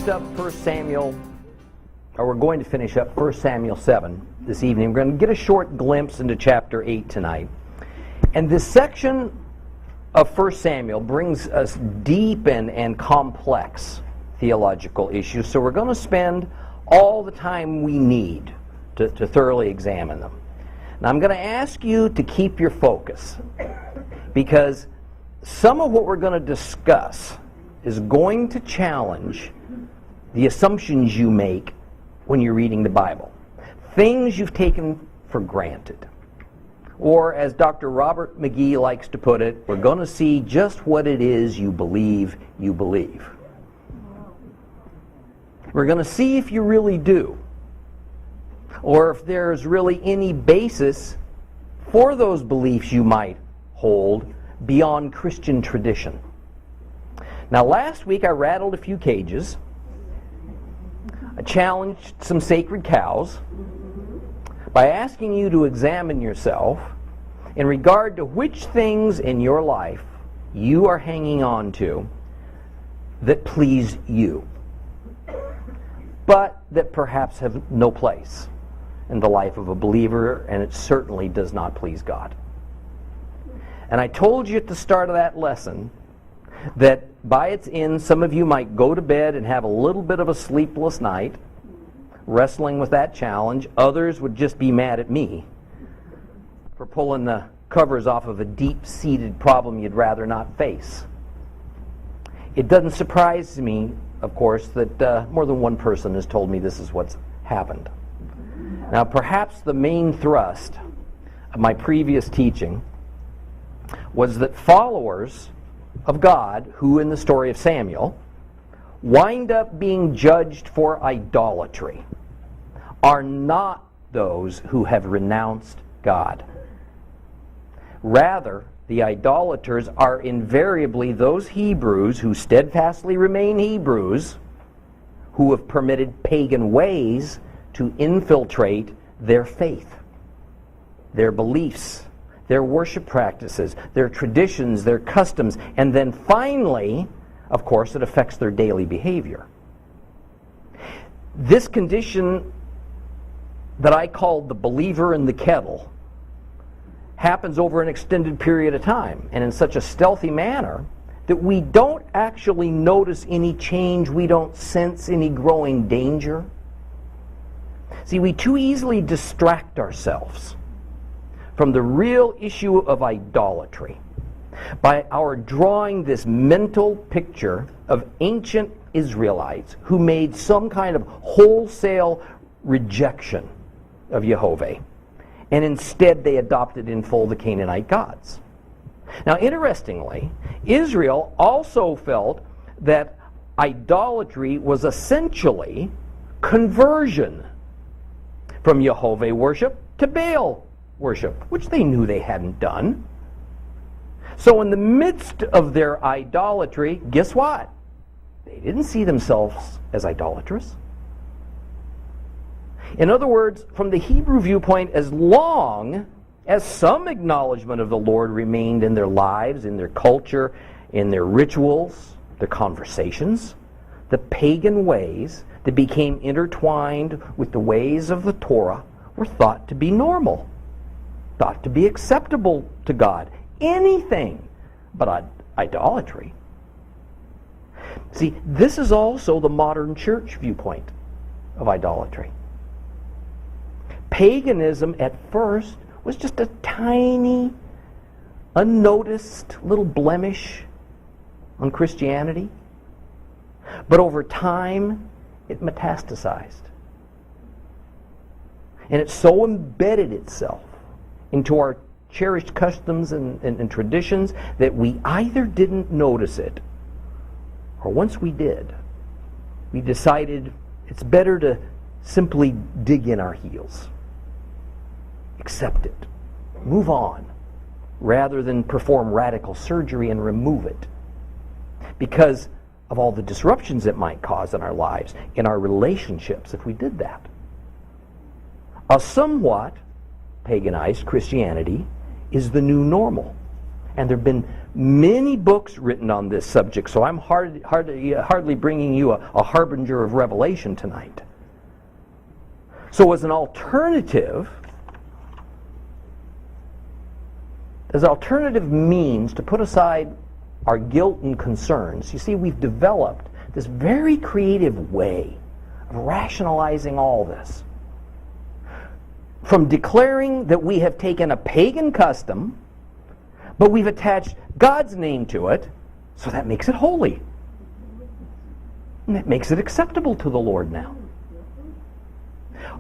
finished up 1 Samuel, or we're going to finish up 1 Samuel 7 this evening. We're going to get a short glimpse into chapter 8 tonight. And this section of 1 Samuel brings us deep and complex theological issues, so we're going to spend all the time we need to thoroughly examine them. Now I'm going to ask you to keep your focus, because some of what we're going to discuss is going to challenge the assumptions you make when you're reading the Bible. Things you've taken for granted. Or, as Dr. Robert McGee likes to put it, we're going to see just what it is you believe you believe. We're going to see if you really do, or if there's really any basis for those beliefs you might hold beyond Christian tradition. Now, last week I rattled a few cages. I challenged some sacred cows by asking you to examine yourself in regard to which things in your life you are hanging on to that please you, but that perhaps have no place in the life of a believer, and it certainly does not please God. And I told you at the start of that lesson that by its end, some of you might go to bed and have a little bit of a sleepless night wrestling with that challenge. Others would just be mad at me for pulling the covers off of a deep-seated problem you'd rather not face. It doesn't surprise me, of course, that more than one person has told me this is what's happened. Now, perhaps the main thrust of my previous teaching was that followers of God, who in the story of Samuel wind up being judged for idolatry, are not those who have renounced God. Rather, the idolaters are invariably those Hebrews who steadfastly remain Hebrews, who have permitted pagan ways to infiltrate their faith, their beliefs, their worship practices, their traditions, their customs, and then finally, of course, it affects their daily behavior. This condition that I called the believer in the kettle happens over an extended period of time and in such a stealthy manner that we don't actually notice any change, we don't sense any growing danger. See, we too easily distract ourselves from the real issue of idolatry by our drawing this mental picture of ancient Israelites who made some kind of wholesale rejection of Jehovah, and instead they adopted in full the Canaanite gods. Now, interestingly, Israel also felt that idolatry was essentially conversion from Jehovah worship to Baal worship, which they knew they hadn't done. So in the midst of their idolatry, guess what? They didn't see themselves as idolatrous. In other words, from the Hebrew viewpoint, as long as some acknowledgement of the Lord remained in their lives, in their culture, in their rituals, their conversations, the pagan ways that became intertwined with the ways of the Torah were thought to be normal, thought to be acceptable to God. Anything but idolatry. See, this is also the modern church viewpoint of idolatry. Paganism at first was just a tiny, unnoticed little blemish on Christianity. But over time, it metastasized. And it so embedded itself into our cherished customs and traditions that we either didn't notice it, or once we did, we decided it's better to simply dig in our heels. Accept it. Move on, rather than perform radical surgery and remove it, because of all the disruptions it might cause in our lives, in our relationships, if we did that. A somewhat paganized Christianity is the new normal, And there have been many books written on this subject, so I'm hardly bringing you a harbinger of revelation tonight. So as alternative means to put aside our guilt and concerns, you see, we've developed this very creative way of rationalizing all this. From declaring that we have taken a pagan custom, but we've attached God's name to it, so that makes it holy. And that makes it acceptable to the Lord now.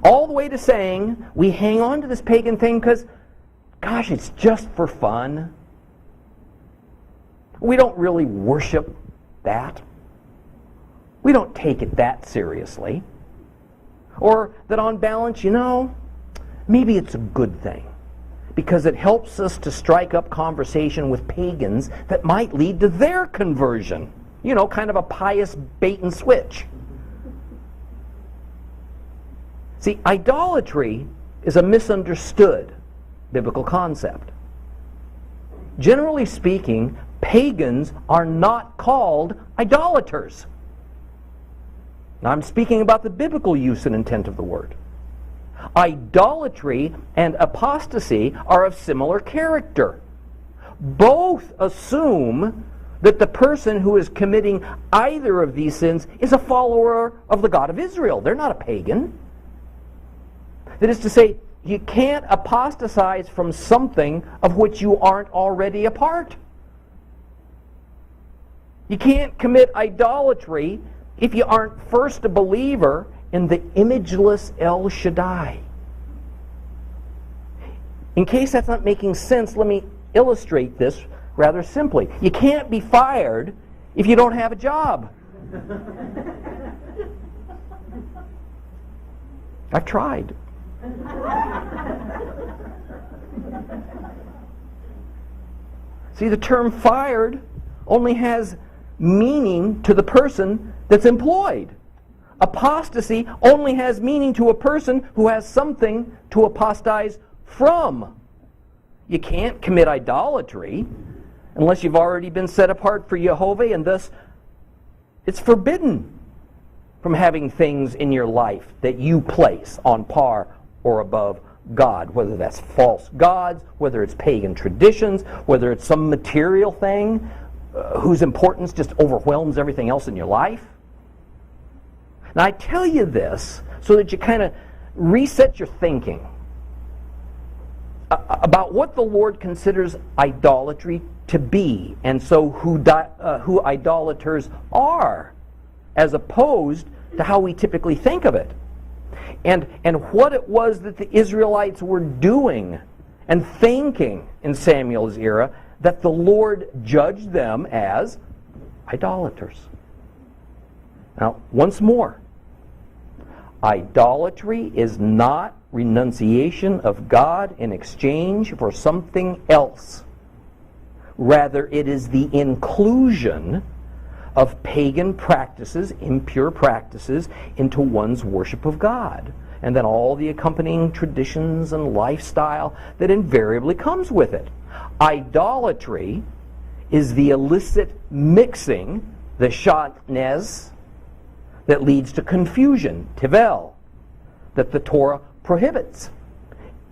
All the way to saying we hang on to this pagan thing because, gosh, it's just for fun. We don't really worship that. We don't take it that seriously. Or that on balance, maybe it's a good thing, because it helps us to strike up conversation with pagans that might lead to their conversion. Kind of a pious bait and switch. See, idolatry is a misunderstood biblical concept. Generally speaking, pagans are not called idolaters. Now, I'm speaking about the biblical use and intent of the word. Idolatry and apostasy are of similar character. Both assume that the person who is committing either of these sins is a follower of the God of Israel. They're not a pagan. That is to say, you can't apostatize from something of which you aren't already a part. You can't commit idolatry if you aren't first a believer in the imageless El Shaddai. In case that's not making sense, let me illustrate this rather simply. You can't be fired if you don't have a job. I've tried. See, the term fired only has meaning to the person that's employed. Apostasy only has meaning to a person who has something to apostatize from. You can't commit idolatry unless you've already been set apart for Jehovah, and thus it's forbidden from having things in your life that you place on par or above God, whether that's false gods, whether it's pagan traditions, whether it's some material thing whose importance just overwhelms everything else in your life. Now, I tell you this so that you kind of reset your thinking about what the Lord considers idolatry to be, and so who idolaters are, as opposed to how we typically think of it, and what it was that the Israelites were doing and thinking in Samuel's era that the Lord judged them as idolaters. Now, once more, idolatry is not renunciation of God in exchange for something else. Rather, it is the inclusion of pagan practices, impure practices, into one's worship of God, and then all the accompanying traditions and lifestyle that invariably comes with it. Idolatry is the illicit mixing, the sha'atnez, that leads to confusion, tivel, that the Torah prohibits,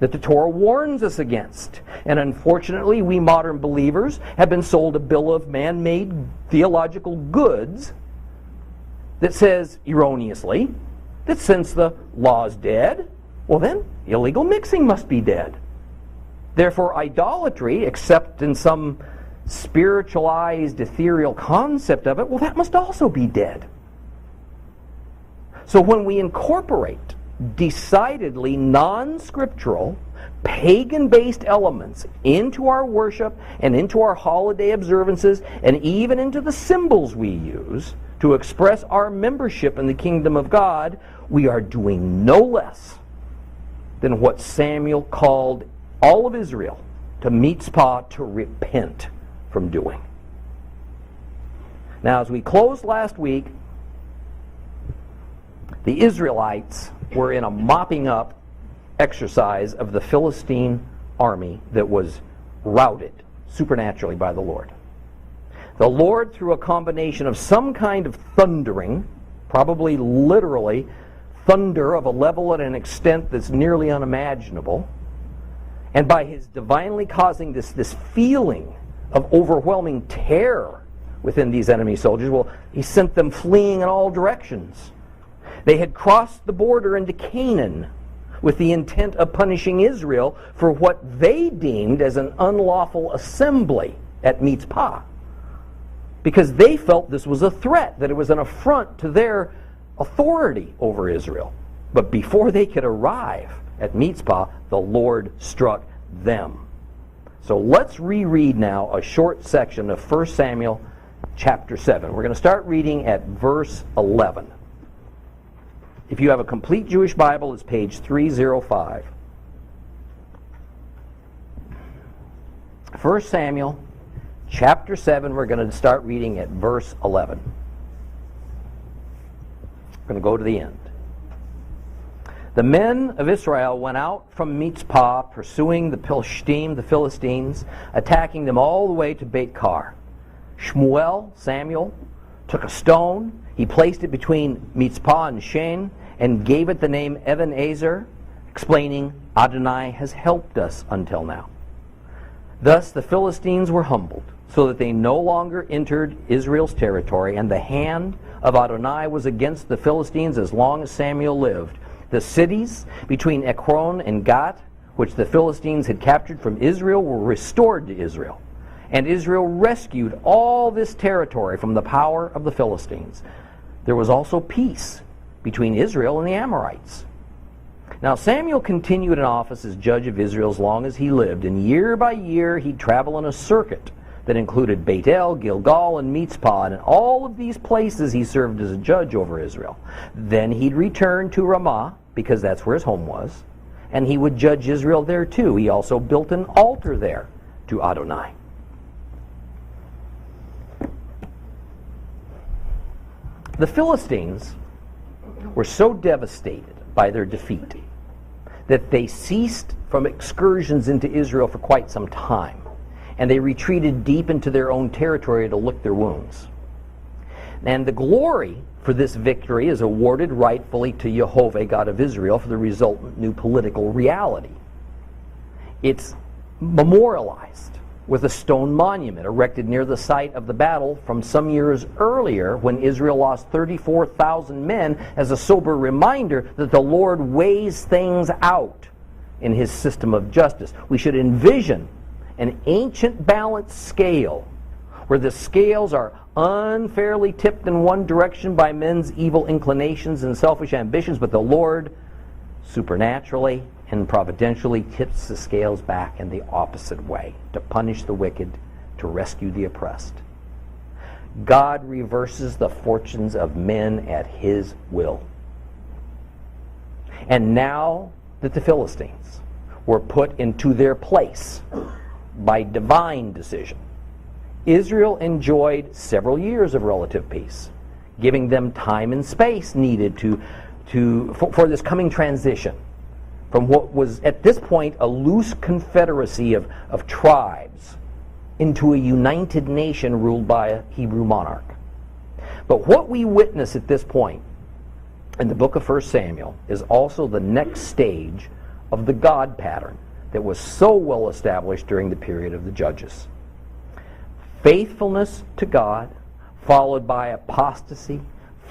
that the Torah warns us against. And unfortunately, we modern believers have been sold a bill of man-made theological goods that says, erroneously, that since the law's dead, well then, illegal mixing must be dead. Therefore, idolatry, except in some spiritualized, ethereal concept of it, well, that must also be dead. So when we incorporate decidedly non-scriptural, pagan-based elements into our worship and into our holiday observances and even into the symbols we use to express our membership in the kingdom of God, we are doing no less than what Samuel called all of Israel to mitzpah, to repent from doing. Now, as we closed last week, the Israelites were in a mopping up exercise of the Philistine army that was routed supernaturally by the Lord. The Lord, through a combination of some kind of thundering, probably literally thunder of a level and an extent that's nearly unimaginable, and by his divinely causing this feeling of overwhelming terror within these enemy soldiers, well, he sent them fleeing in all directions. They had crossed the border into Canaan with the intent of punishing Israel for what they deemed as an unlawful assembly at Mitzpah, because they felt this was a threat, that it was an affront to their authority over Israel. But before they could arrive at Mitzpah, the Lord struck them. So let's reread now a short section of 1 Samuel chapter 7. We're going to start reading at verse 11. If you have a complete Jewish Bible, it's page 305. 1 Samuel chapter 7, we're going to start reading at verse 11. We're going to go to the end. The men of Israel went out from Mitzpah, pursuing the Philistines, attacking them all the way to Beit-Kar. Samuel, took a stone. He placed it between Mitzpah and Shen and gave it the name Even-ezer, explaining, Adonai has helped us until now. Thus the Philistines were humbled, so that they no longer entered Israel's territory, and the hand of Adonai was against the Philistines as long as Samuel lived. The cities between Ekron and Gat, which the Philistines had captured from Israel, were restored to Israel. And Israel rescued all this territory from the power of the Philistines. There was also peace between Israel and the Amorites. Now Samuel continued in office as judge of Israel as long as he lived, and year by year he'd travel in a circuit that included Beit-El, Gilgal, and Mitzpah, and in all of these places he served as a judge over Israel. Then he'd return to Ramah, because that's where his home was, and he would judge Israel there too. He also built an altar there to Adonai. The Philistines were so devastated by their defeat that they ceased from excursions into Israel for quite some time, and they retreated deep into their own territory to lick their wounds. And the glory for this victory is awarded rightfully to Jehovah, God of Israel, for the resultant new political reality. It's memorialized with a stone monument erected near the site of the battle from some years earlier, when Israel lost 34,000 men, as a sober reminder that the Lord weighs things out in his system of justice. We should envision an ancient balanced scale where the scales are unfairly tipped in one direction by men's evil inclinations and selfish ambitions, but the Lord supernaturally and providentially tips the scales back in the opposite way, to punish the wicked, to rescue the oppressed. God reverses the fortunes of men at his will. And now that the Philistines were put into their place by divine decision, Israel enjoyed several years of relative peace, giving them time and space needed for this coming transition from what was at this point a loose confederacy of tribes into a united nation ruled by a Hebrew monarch. But what we witness at this point in the book of 1 Samuel is also the next stage of the God pattern that was so well established during the period of the Judges. Faithfulness to God, followed by apostasy,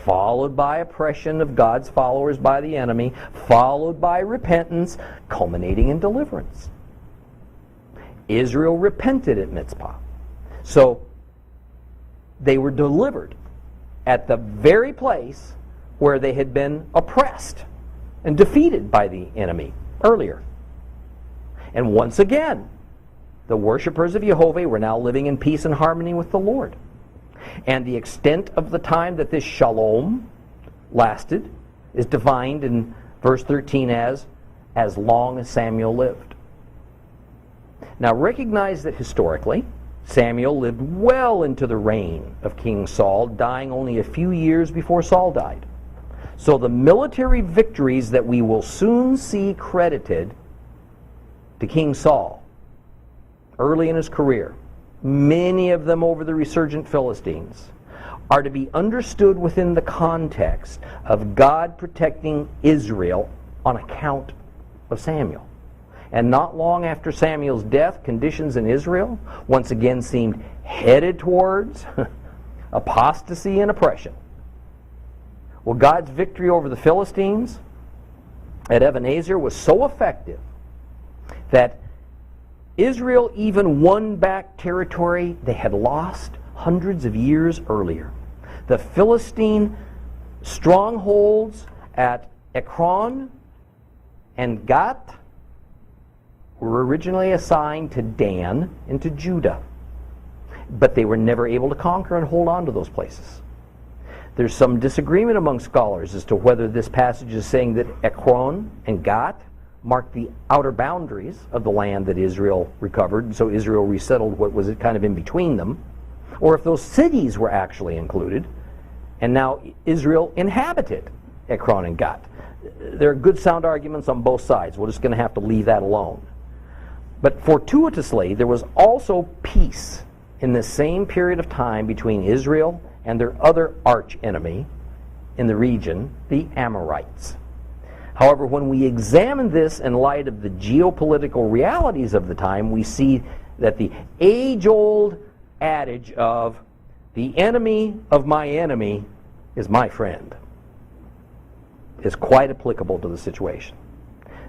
followed by oppression of God's followers by the enemy, followed by repentance, culminating in deliverance. Israel repented at Mitzpah. So they were delivered at the very place where they had been oppressed and defeated by the enemy earlier. And once again, the worshipers of Jehovah were now living in peace and harmony with the Lord. And the extent of the time that this shalom lasted is defined in verse 13 as long as Samuel lived. Now recognize that historically, Samuel lived well into the reign of King Saul, dying only a few years before Saul died. So the military victories that we will soon see credited to King Saul early in his career many of them over the resurgent Philistines, are to be understood within the context of God protecting Israel on account of Samuel. And not long after Samuel's death, conditions in Israel once again seemed headed towards apostasy and oppression. Well, God's victory over the Philistines at Even-ezer was so effective that Israel even won back territory they had lost hundreds of years earlier. The Philistine strongholds at Ekron and Gath were originally assigned to Dan and to Judah, but they were never able to conquer and hold on to those places. There's some disagreement among scholars as to whether this passage is saying that Ekron and Gath marked the outer boundaries of the land that Israel recovered, and so Israel resettled what was kind of in between them, or if those cities were actually included, and now Israel inhabited Ekron and Gath. There are good sound arguments on both sides. We're just going to have to leave that alone. But fortuitously, there was also peace in the same period of time between Israel and their other arch enemy in the region, the Amorites. However, when we examine this in light of the geopolitical realities of the time, we see that the age-old adage of the enemy of my enemy is my friend is quite applicable to the situation.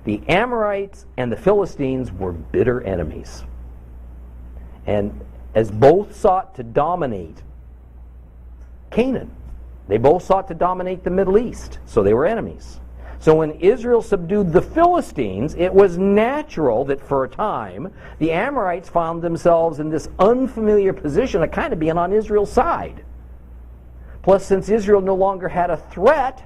The Amorites and the Philistines were bitter enemies. And as both sought to dominate Canaan, they both sought to dominate the Middle East, so they were enemies. So when Israel subdued the Philistines, it was natural that for a time the Amorites found themselves in this unfamiliar position of kind of being on Israel's side. Plus, since Israel no longer had a threat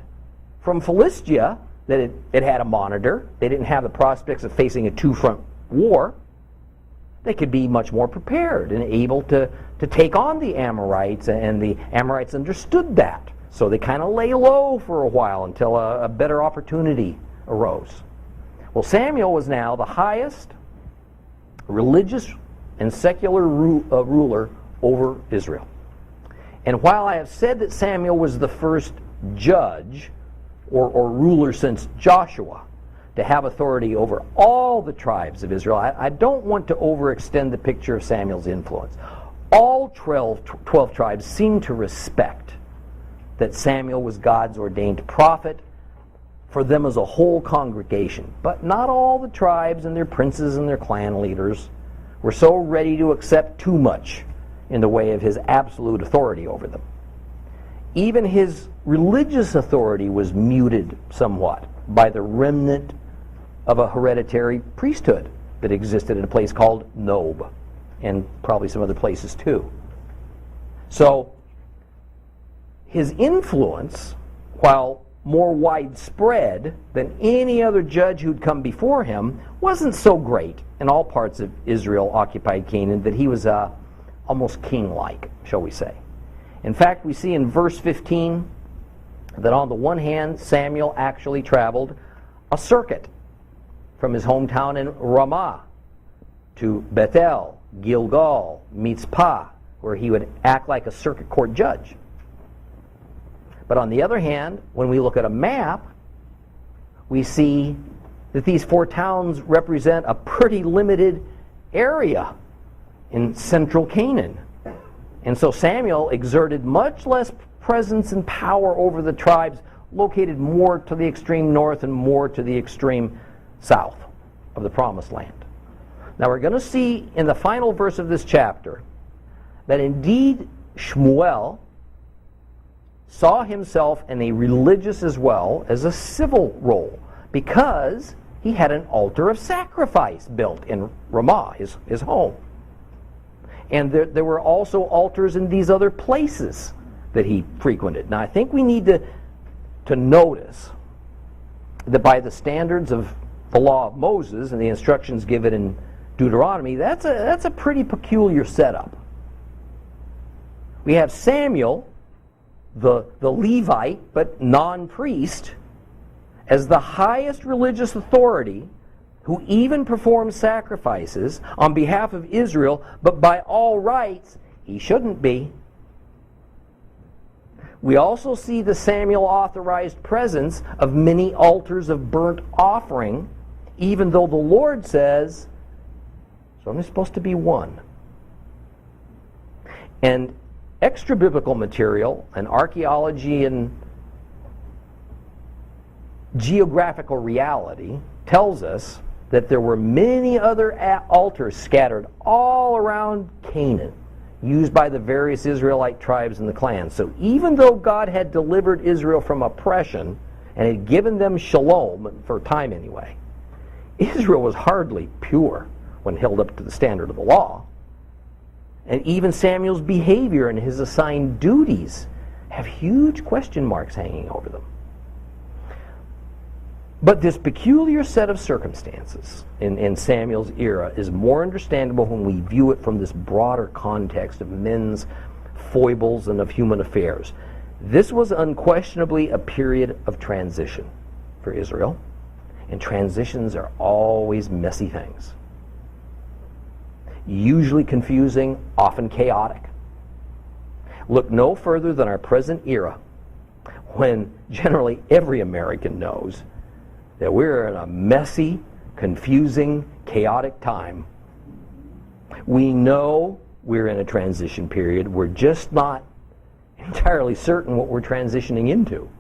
from Philistia that it had a monitor, they didn't have the prospects of facing a two-front war, they could be much more prepared and able to take on the Amorites, and the Amorites understood that. So they kind of lay low for a while until a better opportunity arose. Well, Samuel was now the highest religious and secular ruler over Israel. And while I have said that Samuel was the first judge or ruler since Joshua to have authority over all the tribes of Israel, I don't want to overextend the picture of Samuel's influence. All 12 tribes seem to respect that Samuel was God's ordained prophet for them as a whole congregation. But not all the tribes and their princes and their clan leaders were so ready to accept too much in the way of his absolute authority over them. Even his religious authority was muted somewhat by the remnant of a hereditary priesthood that existed in a place called Nob, and probably some other places too. So his influence, while more widespread than any other judge who'd come before him, wasn't so great in all parts of Israel-occupied Canaan that he was almost king-like, shall we say. In fact, we see in verse 15 that on the one hand, Samuel actually traveled a circuit from his hometown in Ramah to Bethel, Gilgal, Mitzpah, where he would act like a circuit court judge. But on the other hand, when we look at a map, we see that these four towns represent a pretty limited area in central Canaan. And so Samuel exerted much less presence and power over the tribes located more to the extreme north and more to the extreme south of the Promised Land. Now we're going to see in the final verse of this chapter that indeed Shmuel saw himself in a religious as well as a civil role, because he had an altar of sacrifice built in Ramah, his home. And there were also altars in these other places that he frequented. Now I think we need to notice that by the standards of the law of Moses and the instructions given in Deuteronomy, that's a pretty peculiar setup. We have Samuel, the Levite, but non-priest, as the highest religious authority who even performs sacrifices on behalf of Israel, but by all rights, he shouldn't be. We also see the Samuel-authorized presence of many altars of burnt offering, even though the Lord says, there's only supposed to be one. And extra-biblical material and archaeology and geographical reality tells us that there were many other altars scattered all around Canaan, used by the various Israelite tribes and the clans. So even though God had delivered Israel from oppression and had given them shalom, for a time anyway, Israel was hardly pure when held up to the standard of the law. And even Samuel's behavior and his assigned duties have huge question marks hanging over them. But this peculiar set of circumstances in Samuel's era is more understandable when we view it from this broader context of men's foibles and of human affairs. This was unquestionably a period of transition for Israel, and transitions are always messy things. Usually confusing, often chaotic. Look no further than our present era, when generally every American knows that we're in a messy, confusing, chaotic time. We know we're in a transition period. We're just not entirely certain what we're transitioning into.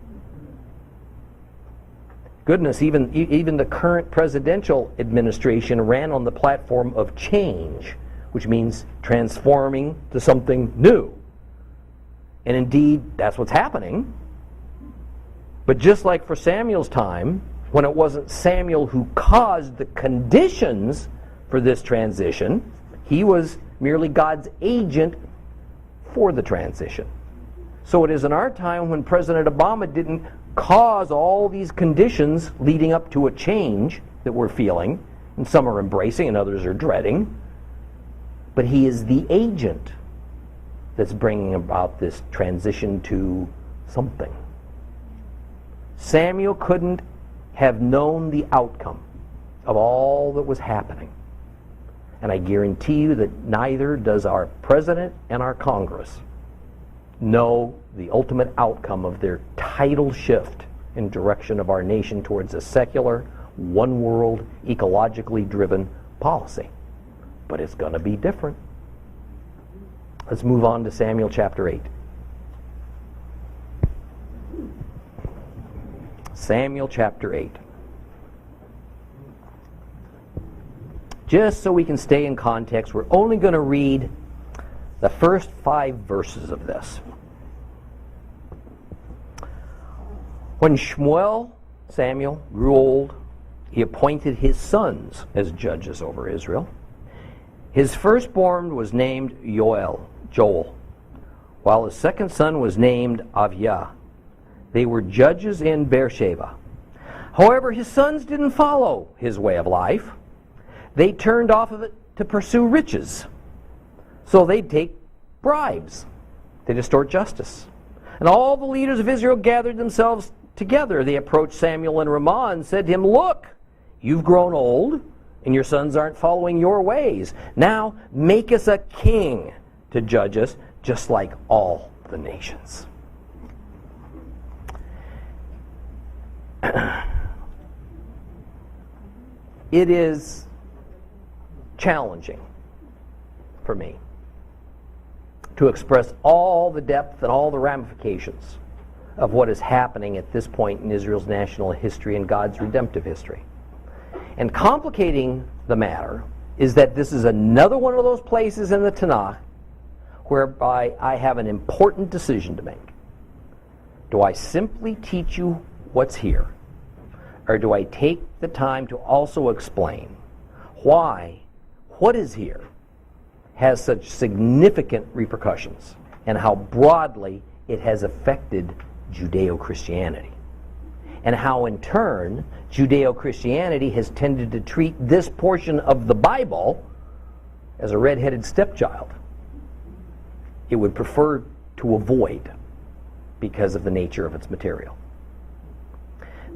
Goodness, even the current presidential administration ran on the platform of change, which means transforming to something new. And indeed, that's what's happening. But just like for Samuel's time, when it wasn't Samuel who caused the conditions for this transition, he was merely God's agent for the transition. So it is in our time when President Obama didn't cause all these conditions leading up to a change that we're feeling, and some are embracing and others are dreading, but he is the agent that's bringing about this transition to something. Samuel couldn't have known the outcome of all that was happening. And I guarantee you that neither does our president and our Congress know the ultimate outcome of their tidal shift in direction of our nation towards a secular, one-world, ecologically driven policy. But it's going to be different. Let's move on to Samuel chapter 8. Samuel chapter 8. Just so we can stay in context, we're only going to read the first 5 verses of this. When Samuel, grew old, he appointed his sons as judges over Israel. His firstborn was named Joel, while his second son was named Aviah. They were judges in Beersheba. However, his sons didn't follow his way of life. They turned off of it to pursue riches. So they'd take bribes to distort justice. And all the leaders of Israel gathered themselves together. They approached Samuel in Ramah and said to him, "Look, you've grown old, and your sons aren't following your ways. Now make us a king to judge us, just like all the nations." It is challenging for me to express all the depth and all the ramifications of what is happening at this point in Israel's national history and God's redemptive history. And complicating the matter is that this is another one of those places in the Tanakh whereby I have an important decision to make. Do I simply teach you what's here, or do I take the time to also explain why what is here has such significant repercussions and how broadly it has affected Judeo-Christianity, and how in turn Judeo-Christianity has tended to treat this portion of the Bible as a red-headed stepchild it would prefer to avoid because of the nature of its material.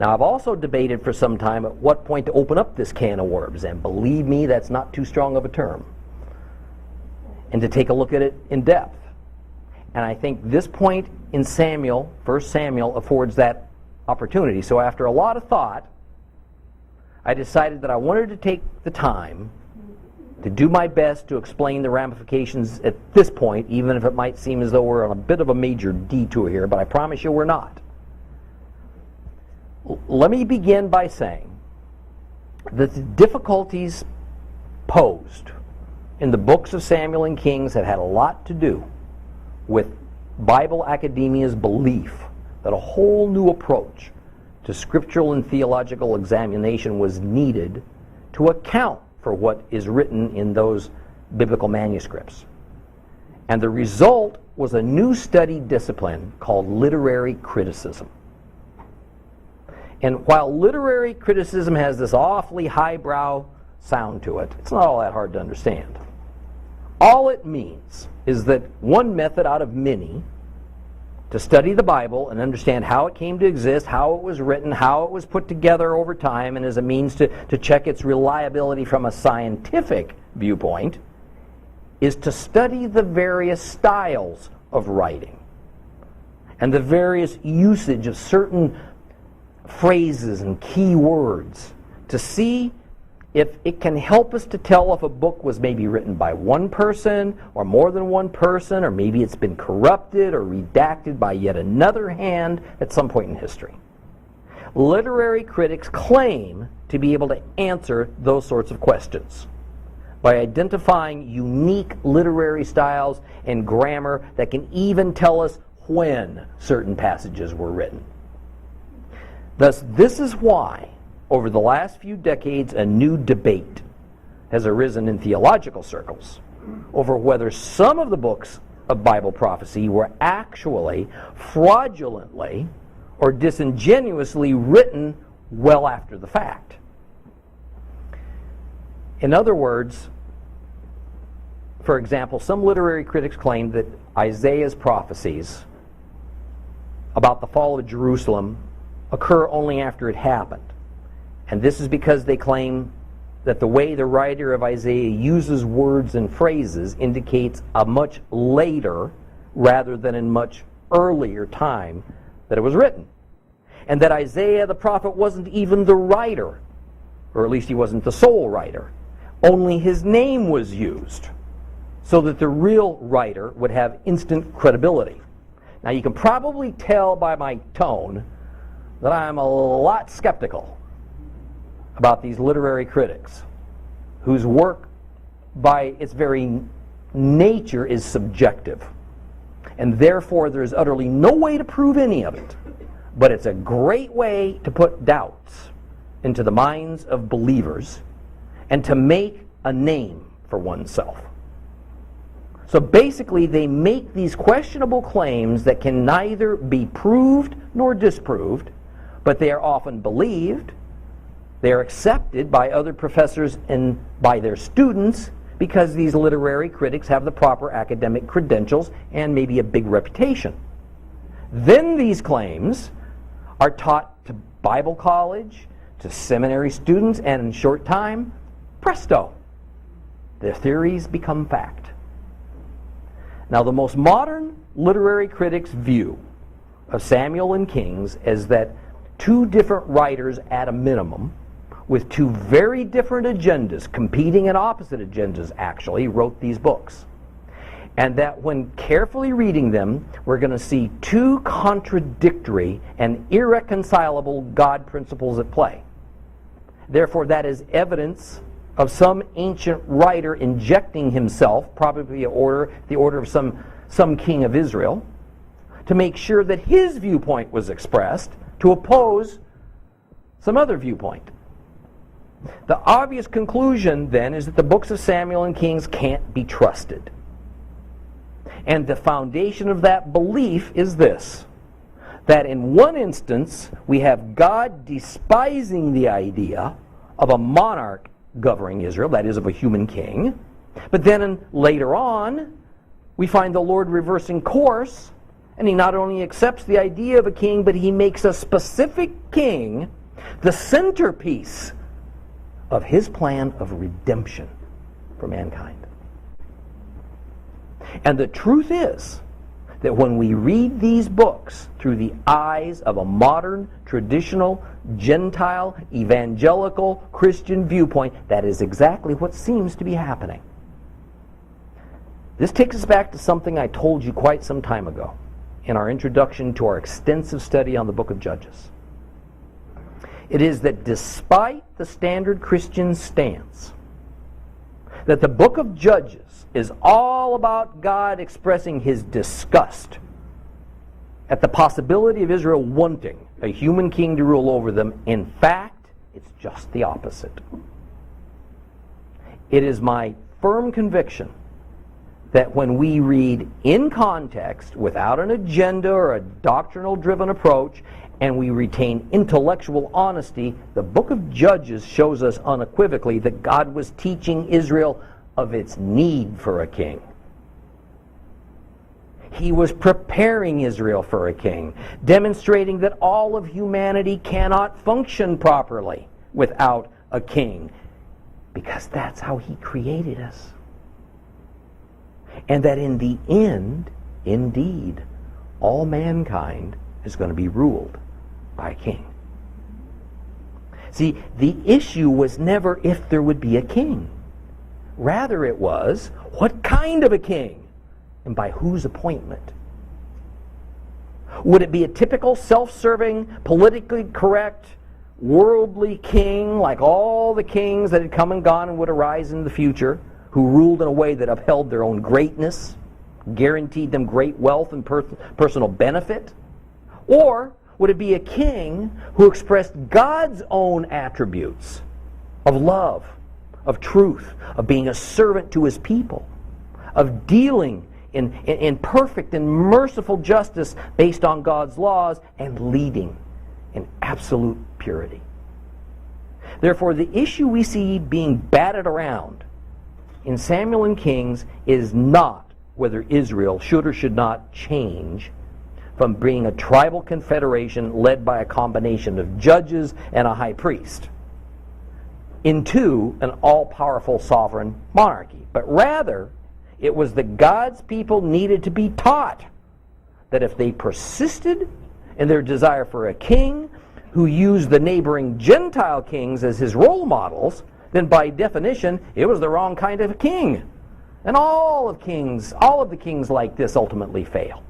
Now, I've also debated for some time at what point to open up this can of worms, and believe me, that's not too strong of a term, and to take a look at it in depth. And I think this point in Samuel, 1 Samuel, affords that opportunity. So after a lot of thought, I decided that I wanted to take the time to do my best to explain the ramifications at this point, even if it might seem as though we're on a bit of a major detour here, but I promise you we're not. Let me begin by saying that the difficulties posed in the books of Samuel and Kings have had a lot to do with Bible academia's belief that a whole new approach to scriptural and theological examination was needed to account for what is written in those biblical manuscripts. And the result was a new study discipline called literary criticism. And while literary criticism has this awfully highbrow sound to it, it's not all that hard to understand. All it means is that one method out of many to study the Bible and understand how it came to exist, how it was written, how it was put together over time, and as a means to check its reliability from a scientific viewpoint, is to study the various styles of writing and the various usage of certain phrases and key words to see if it can help us to tell if a book was maybe written by one person or more than one person, or maybe it's been corrupted or redacted by yet another hand at some point in history. Literary critics claim to be able to answer those sorts of questions by identifying unique literary styles and grammar that can even tell us when certain passages were written. Thus, this is why over the last few decades, a new debate has arisen in theological circles over whether some of the books of Bible prophecy were actually fraudulently or disingenuously written well after the fact. In other words, for example, some literary critics claim that Isaiah's prophecies about the fall of Jerusalem occur only after it happened. And this is because they claim that the way the writer of Isaiah uses words and phrases indicates a much later rather than in much earlier time that it was written. And that Isaiah the prophet wasn't even the writer, or at least he wasn't the sole writer. Only his name was used, so that the real writer would have instant credibility. Now you can probably tell by my tone that I'm a lot skeptical about these literary critics, whose work by its very nature is subjective, and therefore there's utterly no way to prove any of it, but it's a great way to put doubts into the minds of believers and to make a name for oneself. So basically they make these questionable claims that can neither be proved nor disproved, but they are often believed. They are accepted by other professors and by their students because these literary critics have the proper academic credentials and maybe a big reputation. Then these claims are taught to Bible college, to seminary students, and in short time, presto, their theories become fact. Now, the most modern literary critics' view of Samuel and Kings is that two different writers at a minimum, with two very different agendas, competing and opposite agendas actually, wrote these books. And that when carefully reading them, we're going to see two contradictory and irreconcilable God principles at play. Therefore, that is evidence of some ancient writer injecting himself, probably the order of some king of Israel, to make sure that his viewpoint was expressed to oppose some other viewpoint. The obvious conclusion, then, is that the books of Samuel and Kings can't be trusted. And the foundation of that belief is this, that in one instance, we have God despising the idea of a monarch governing Israel, that is, of a human king. But then later on, we find the Lord reversing course And he not only accepts the idea of a king, but he makes a specific king the centerpiece of his plan of redemption for mankind. And the truth is that when we read these books through the eyes of a modern, traditional, gentile, evangelical, Christian viewpoint, that is exactly what seems to be happening. This takes us back to something I told you quite some time ago in our introduction to our extensive study on the book of Judges. It is that despite the standard Christian stance that the book of Judges is all about God expressing his disgust at the possibility of Israel wanting a human king to rule over them, in fact, it's just the opposite. It is my firm conviction that when we read in context, without an agenda or a doctrinal-driven approach, and we retain intellectual honesty, the book of Judges shows us unequivocally that God was teaching Israel of its need for a king. He was preparing Israel for a king, demonstrating that all of humanity cannot function properly without a king, because that's how he created us. And that in the end, indeed, all mankind is going to be ruled by a king. See, the issue was never if there would be a king. Rather, it was, what kind of a king? And by whose appointment? Would it be a typical self-serving, politically correct, worldly king like all the kings that had come and gone and would arise in the future, who ruled in a way that upheld their own greatness, guaranteed them great wealth and personal benefit? Or would it be a king who expressed God's own attributes of love, of truth, of being a servant to his people, of dealing in perfect and merciful justice based on God's laws, and leading in absolute purity? Therefore, the issue we see being batted around in Samuel and Kings is not whether Israel should or should not change from being a tribal confederation led by a combination of judges and a high priest into an all-powerful sovereign monarchy. But rather, it was that God's people needed to be taught that if they persisted in their desire for a king who used the neighboring Gentile kings as his role models, then by definition, it was the wrong kind of a king. And all of the kings like this ultimately fail.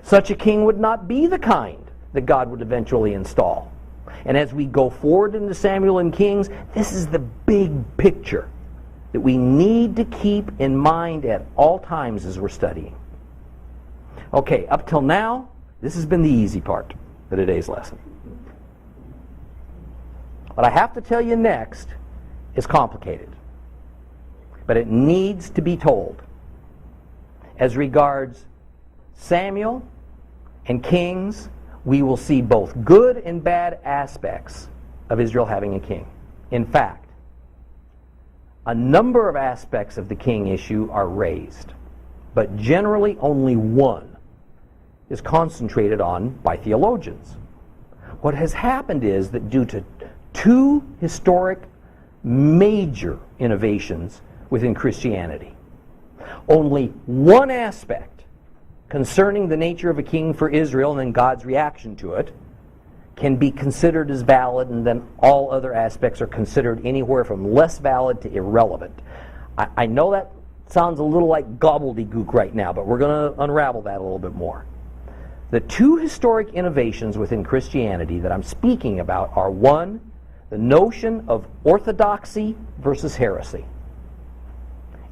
Such a king would not be the kind that God would eventually install. And as we go forward into Samuel and Kings, this is the big picture that we need to keep in mind at all times as we're studying. Okay, up till now, this has been the easy part of today's lesson. What I have to tell you next is complicated, but it needs to be told. As regards Samuel and Kings, we will see both good and bad aspects of Israel having a king. In fact, a number of aspects of the king issue are raised, but generally only one is concentrated on by theologians. What has happened is that due to two historic major innovations within Christianity, only one aspect concerning the nature of a king for Israel and then God's reaction to it can be considered as valid, and then all other aspects are considered anywhere from less valid to irrelevant. I know that sounds a little like gobbledygook right now, but we're going to unravel that a little bit more. The two historic innovations within Christianity that I'm speaking about are, one, the notion of orthodoxy versus heresy,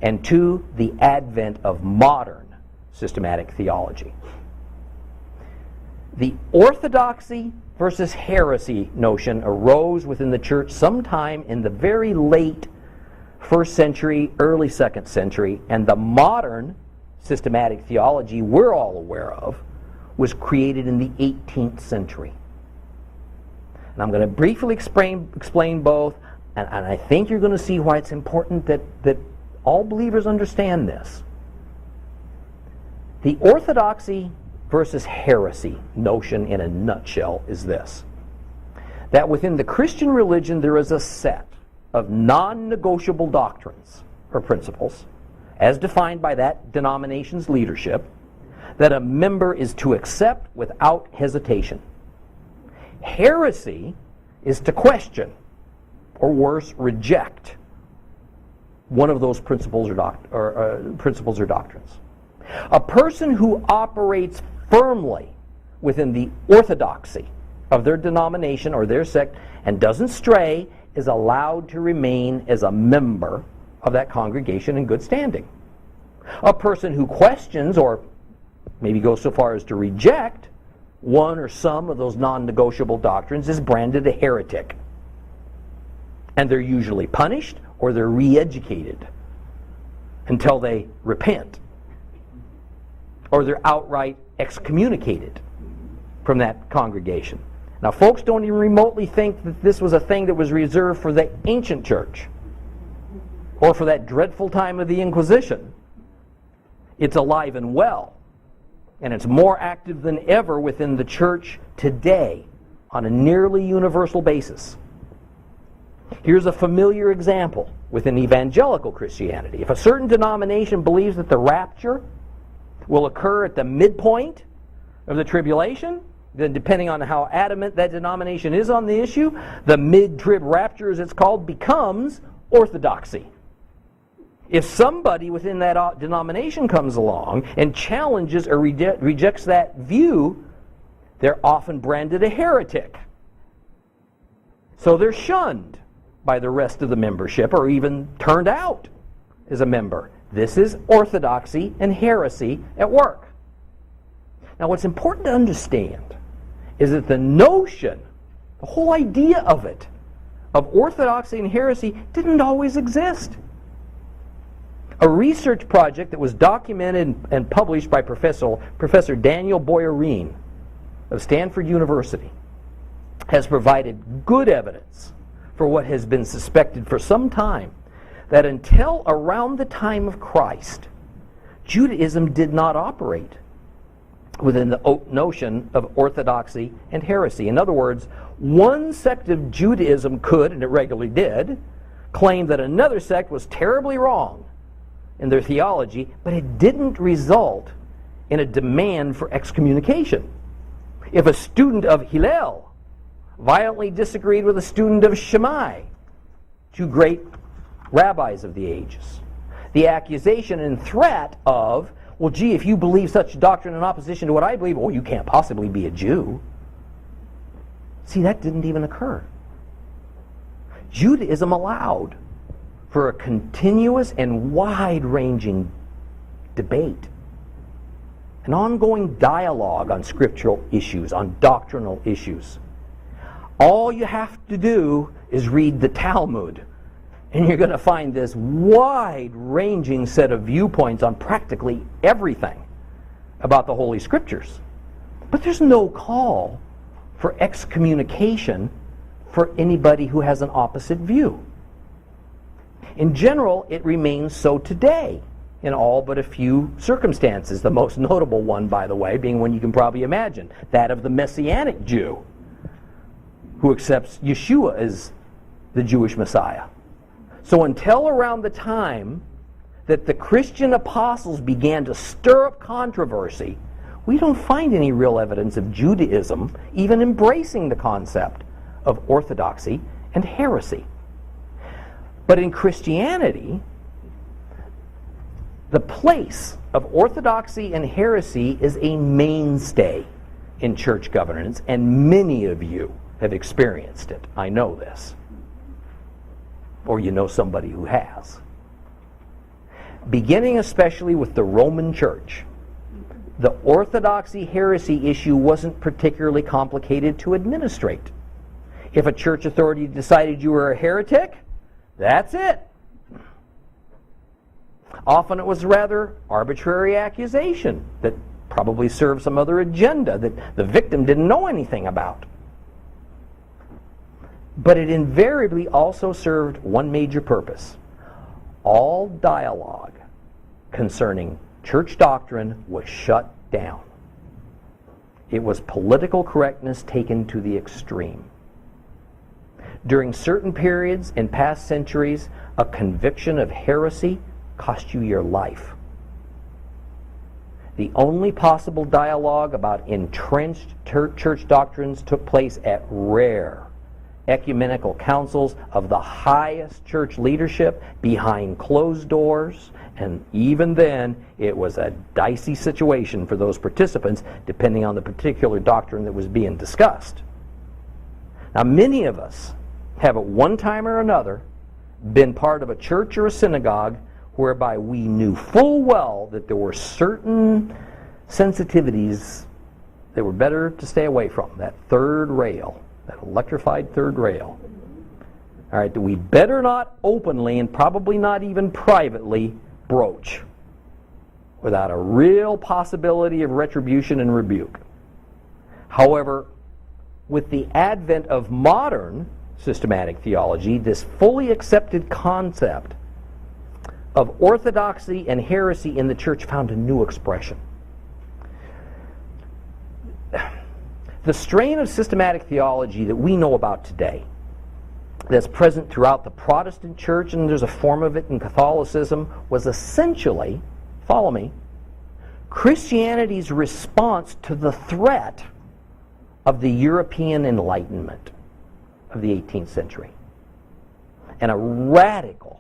and two, the advent of modern systematic theology. The orthodoxy versus heresy notion arose within the church sometime in the very late 1st century, early 2nd century, and the modern systematic theology we're all aware of was created in the 18th century. And I'm going to briefly explain both, and I think you're going to see why it's important that all believers understand this. The orthodoxy versus heresy notion in a nutshell is this: that within the Christian religion there is a set of non-negotiable doctrines or principles, as defined by that denomination's leadership, that a member is to accept without hesitation. Heresy is to question, or worse, reject one of those principles or doctrines. A person who operates firmly within the orthodoxy of their denomination or their sect and doesn't stray is allowed to remain as a member of that congregation in good standing. A person who questions or maybe goes so far as to reject one or some of those non-negotiable doctrines is branded a heretic. And they're usually punished or they're re-educated until they repent, or they're outright excommunicated from that congregation. Now, folks don't even remotely think that this was a thing that was reserved for the ancient church or for that dreadful time of the Inquisition. It's alive and well, and it's more active than ever within the church today on a nearly universal basis. Here's a familiar example within evangelical Christianity. If a certain denomination believes that the rapture will occur at the midpoint of the tribulation, then depending on how adamant that denomination is on the issue, the mid-trib rapture, as it's called, becomes orthodoxy. If somebody within that denomination comes along and challenges or rejects that view, they're often branded a heretic. So they're shunned by the rest of the membership or even turned out as a member. This is orthodoxy and heresy at work. Now, what's important to understand is that the notion, the whole idea of it, of orthodoxy and heresy didn't always exist. A research project that was documented and published by Professor Daniel Boyarin of Stanford University has provided good evidence for what has been suspected for some time, that until around the time of Christ, Judaism did not operate within the notion of orthodoxy and heresy. In other words, one sect of Judaism could, and it regularly did, claim that another sect was terribly wrong in their theology, but it didn't result in a demand for excommunication. If a student of Hillel violently disagreed with a student of Shammai, two great rabbis of the ages, the accusation and threat of, well, gee, if you believe such doctrine in opposition to what I believe, well, you can't possibly be a Jew. See, that didn't even occur. Judaism allowed for a continuous and wide-ranging debate, an ongoing dialogue on scriptural issues, on doctrinal issues. All you have to do is read the Talmud, and you're going to find this wide-ranging set of viewpoints on practically everything about the Holy Scriptures. But there's no call for excommunication for anybody who has an opposite view. In general, it remains so today in all but a few circumstances. The most notable one, by the way, being one you can probably imagine, that of the Messianic Jew who accepts Yeshua as the Jewish Messiah. So until around the time that the Christian apostles began to stir up controversy, we don't find any real evidence of Judaism even embracing the concept of orthodoxy and heresy. But in Christianity, the place of orthodoxy and heresy is a mainstay in church governance, and many of you have experienced it. I know this. Or you know somebody who has. Beginning especially with the Roman Church, the orthodoxy-heresy issue wasn't particularly complicated to administrate. If a church authority decided you were a heretic, that's it. Often it was a rather arbitrary accusation that probably served some other agenda that the victim didn't know anything about. But it invariably also served one major purpose. All dialogue concerning church doctrine was shut down. It was political correctness taken to the extreme. During certain periods in past centuries, a conviction of heresy cost you your life. The only possible dialogue about entrenched church doctrines took place at rare ecumenical councils of the highest church leadership behind closed doors, and even then it was a dicey situation for those participants depending on the particular doctrine that was being discussed. Now, many of us have at one time or another been part of a church or a synagogue whereby we knew full well that there were certain sensitivities that were better to stay away from. That third rail, that electrified third rail. All right, that we better not openly and probably not even privately broach without a real possibility of retribution and rebuke. However, with the advent of modern systematic theology, this fully accepted concept of orthodoxy and heresy in the church found a new expression. The strain of systematic theology that we know about today, that's present throughout the Protestant church, and there's a form of it in Catholicism, was essentially, follow me, Christianity's response to the threat of the European Enlightenment of the 18th century. And a radical,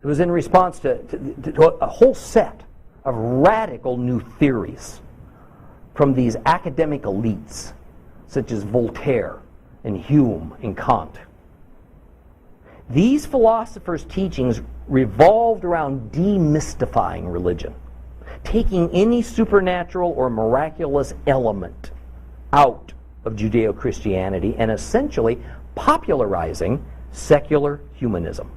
it was in response to a whole set of radical new theories from these academic elites, such as Voltaire and Hume and Kant. These philosophers' teachings revolved around demystifying religion, taking any supernatural or miraculous element out of Judeo-Christianity and essentially popularizing secular humanism.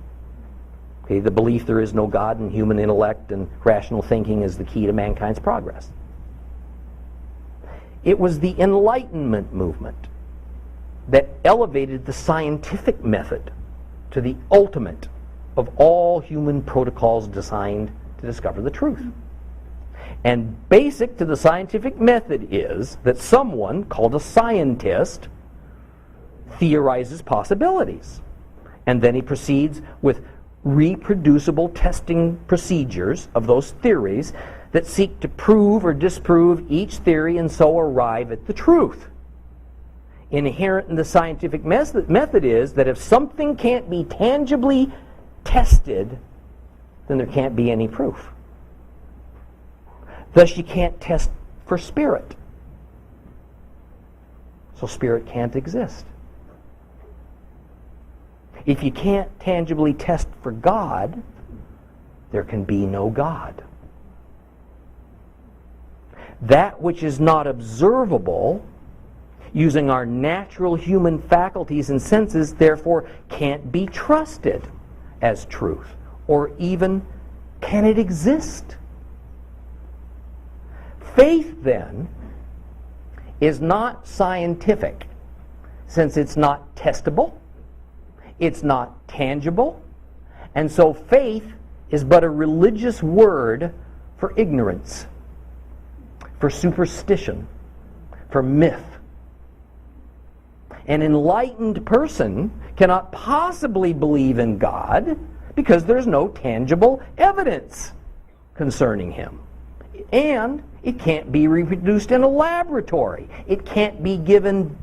Okay, the belief there is no God and human intellect and rational thinking is the key to mankind's progress. It was the Enlightenment movement that elevated the scientific method to the ultimate of all human protocols designed to discover the truth. And basic to the scientific method is that someone called a scientist theorizes possibilities. And then he proceeds with reproducible testing procedures of those theories that seek to prove or disprove each theory and so arrive at the truth. Inherent in the scientific method is that if something can't be tangibly tested, then there can't be any proof. Thus, you can't test for spirit. So spirit can't exist. If you can't tangibly test for God, there can be no God. That which is not observable using our natural human faculties and senses, therefore, can't be trusted as truth, or even can it exist. Faith, then, is not scientific, since it's not testable, it's not tangible, and so faith is but a religious word for ignorance, for superstition, for myth. An enlightened person cannot possibly believe in God because there's no tangible evidence concerning him. And it can't be reproduced in a laboratory. It can't be given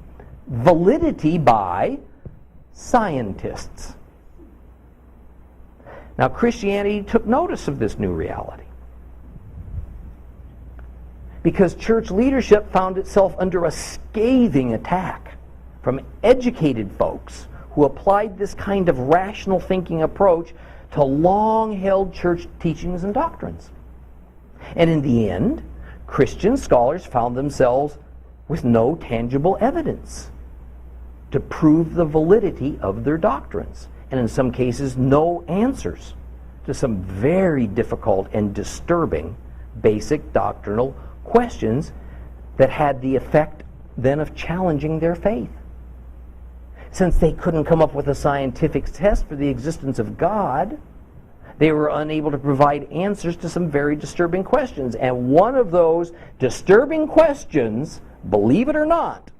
validity by scientists. Now, Christianity took notice of this new reality because church leadership found itself under a scathing attack from educated folks who applied this kind of rational thinking approach to long-held church teachings and doctrines. And in the end, Christian scholars found themselves with no tangible evidence to prove the validity of their doctrines, and in some cases, no answers to some very difficult and disturbing basic doctrinal questions that had the effect then of challenging their faith. Since they couldn't come up with a scientific test for the existence of God, They were unable to provide answers to some very disturbing questions. And one of those disturbing questions, believe it or not,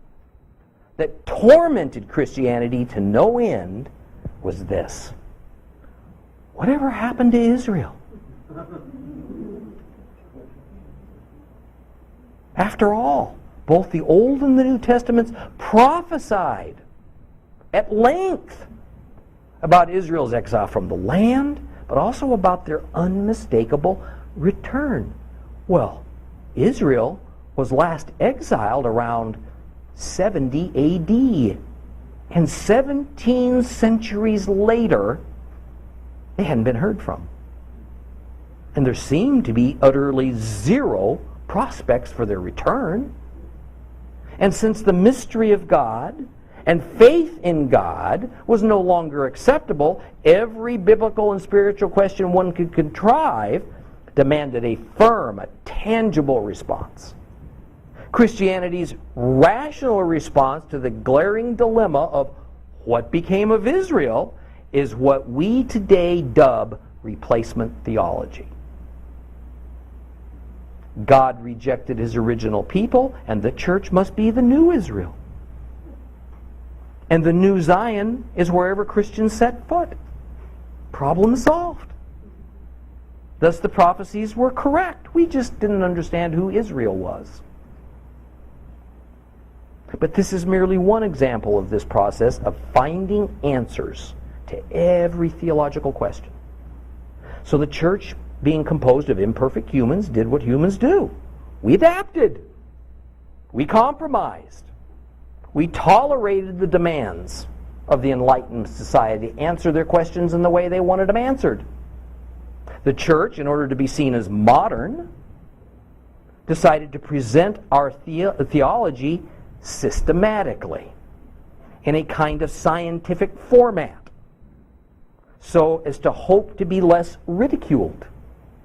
that tormented Christianity to no end was this: whatever happened to Israel? After all, both the Old and the New Testaments prophesied at length about Israel's exile from the land, but also about their unmistakable return. Well, Israel was last exiled around 70 A.D. And 17 centuries later, they hadn't been heard from. And there seemed to be utterly zero prospects for their return. And since the mystery of God and faith in God was no longer acceptable, every biblical and spiritual question one could contrive demanded a firm, a tangible response. Christianity's rational response to the glaring dilemma of what became of Israel is what we today dub replacement theology. God rejected his original people, and the church must be the new Israel. And the new Zion is wherever Christians set foot. Problem solved. Thus the prophecies were correct. We just didn't understand who Israel was. But this is merely one example of this process of finding answers to every theological question. So the church, being composed of imperfect humans, did what humans do. We adapted. We compromised. We tolerated the demands of the enlightened society, answer their questions in the way they wanted them answered. The church, in order to be seen as modern, decided to present our theology systematically in a kind of scientific format, so as to hope to be less ridiculed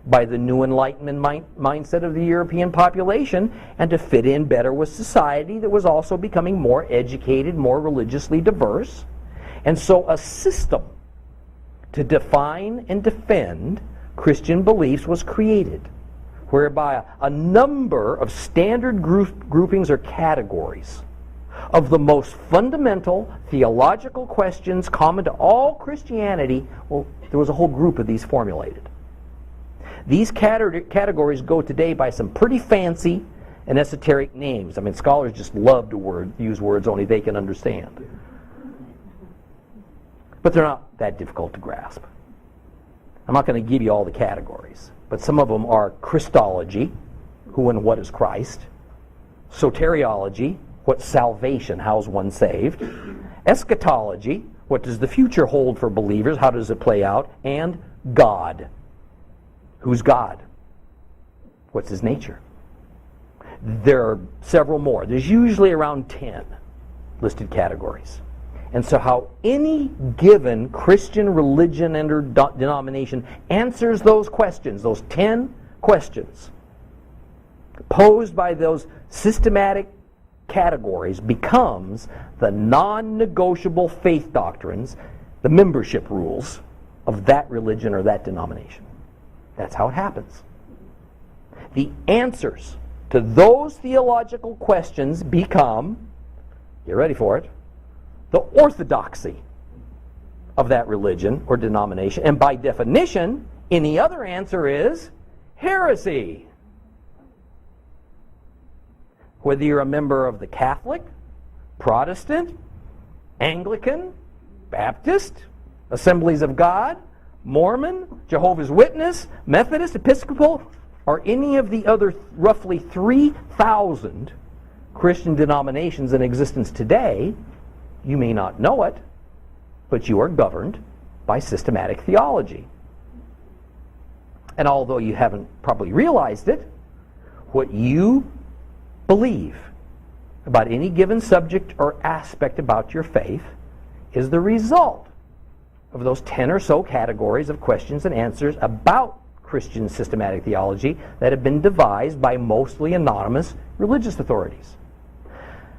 by the new Enlightenment mindset of the European population, and to fit in better with society that was also becoming more educated, more religiously diverse. And so a system to define and defend Christian beliefs was created, whereby a number of standard groupings or categories of the most fundamental theological questions common to all Christianity, well, there was a whole group of these formulated. These categories go today by some pretty fancy and esoteric names. I mean, scholars just love to use words only they can understand. But they're not that difficult to grasp. I'm not going to give you all the categories, but some of them are Christology, who and what is Christ; soteriology, what's salvation, how's one saved; eschatology, what does the future hold for believers, how does it play out; and God, who's God, what's his nature. There are several more. There's usually around 10 listed categories. And so how any given Christian religion and or denomination answers those questions, those 10 questions posed by those systematic categories, becomes the non-negotiable faith doctrines, the membership rules of that religion or that denomination. That's how it happens. The answers to those theological questions become, get ready for it, the orthodoxy of that religion or denomination. And by definition, any other answer is heresy. Whether you're a member of the Catholic, Protestant, Anglican, Baptist, Assemblies of God, Mormon, Jehovah's Witness, Methodist, Episcopal, or any of the other roughly 3,000 Christian denominations in existence today, you may not know it, but you are governed by systematic theology. And although you haven't probably realized it, what you believe about any given subject or aspect about your faith is the result of those 10 or so categories of questions and answers about Christian systematic theology that have been devised by mostly anonymous religious authorities.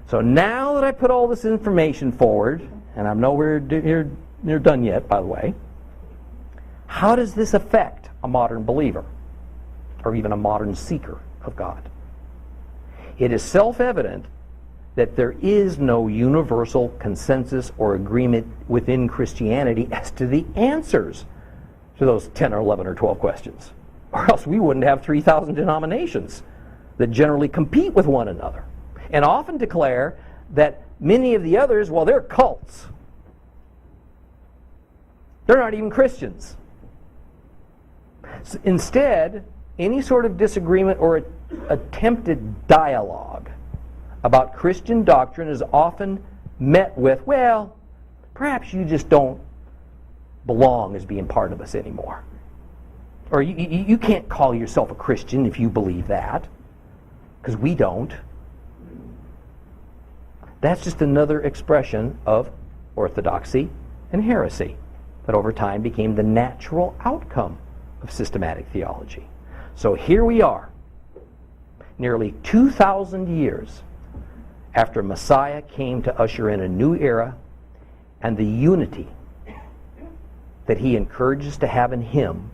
So now that I put all this information forward, and I'm nowhere near done yet, by the way, How does this affect a modern believer, or even a modern seeker of God? It is self-evident that there is no universal consensus or agreement within Christianity as to the answers to those 10 or 11 or 12 questions. Or else we wouldn't have 3,000 denominations that generally compete with one another and often declare that many of the others, well, they're cults. They're not even Christians. Instead, any sort of disagreement or attempted dialogue about Christian doctrine is often met with, well, perhaps you just don't belong as being part of us anymore. Or you can't call yourself a Christian if you believe that, because we don't. That's just another expression of orthodoxy and heresy that over time became the natural outcome of systematic theology. So here we are, nearly 2,000 years after Messiah came to usher in a new era, and the unity that he encourages to have in him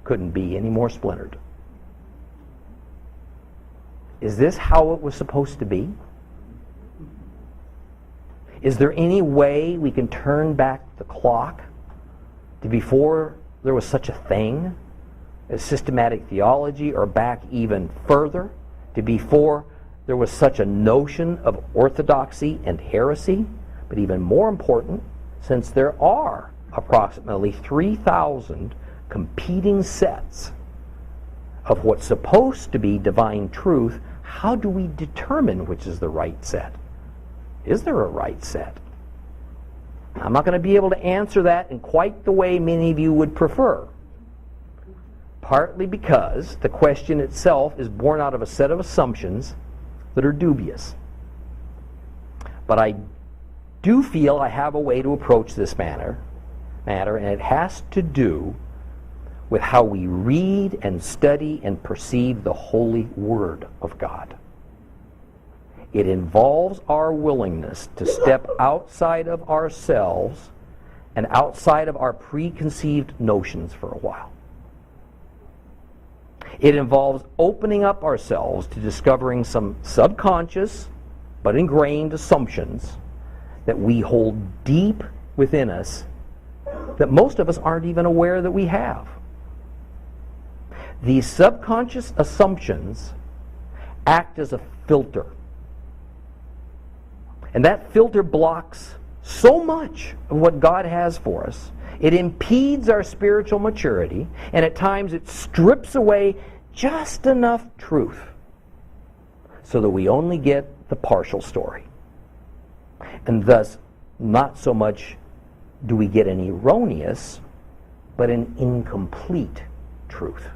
couldn't be any more splintered. Is this how it was supposed to be? Is there any way we can turn back the clock to before there was such a thing as systematic theology, or back even further to before there was such a notion of orthodoxy and heresy? But even more important, since there are approximately 3,000 competing sets of what's supposed to be divine truth, how do we determine which is the right set? Is there a right set? I'm not going to be able to answer that in quite the way many of you would prefer. Partly because the question itself is born out of a set of assumptions that are dubious. But I do feel I have a way to approach this matter, and it has to do with how we read and study and perceive the holy Word of God. It involves our willingness to step outside of ourselves and outside of our preconceived notions for a while. It involves opening up ourselves to discovering some subconscious but ingrained assumptions that we hold deep within us that most of us aren't even aware that we have. These subconscious assumptions act as a filter. And that filter blocks so much of what God has for us. It impedes our spiritual maturity, and at times it strips away just enough truth so that we only get the partial story. And thus, not so much do we get an erroneous, but an incomplete truth.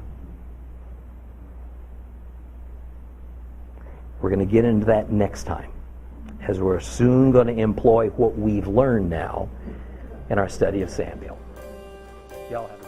We're going to get into that next time, as we're soon going to employ what we've learned now in our study of Samuel. Y'all have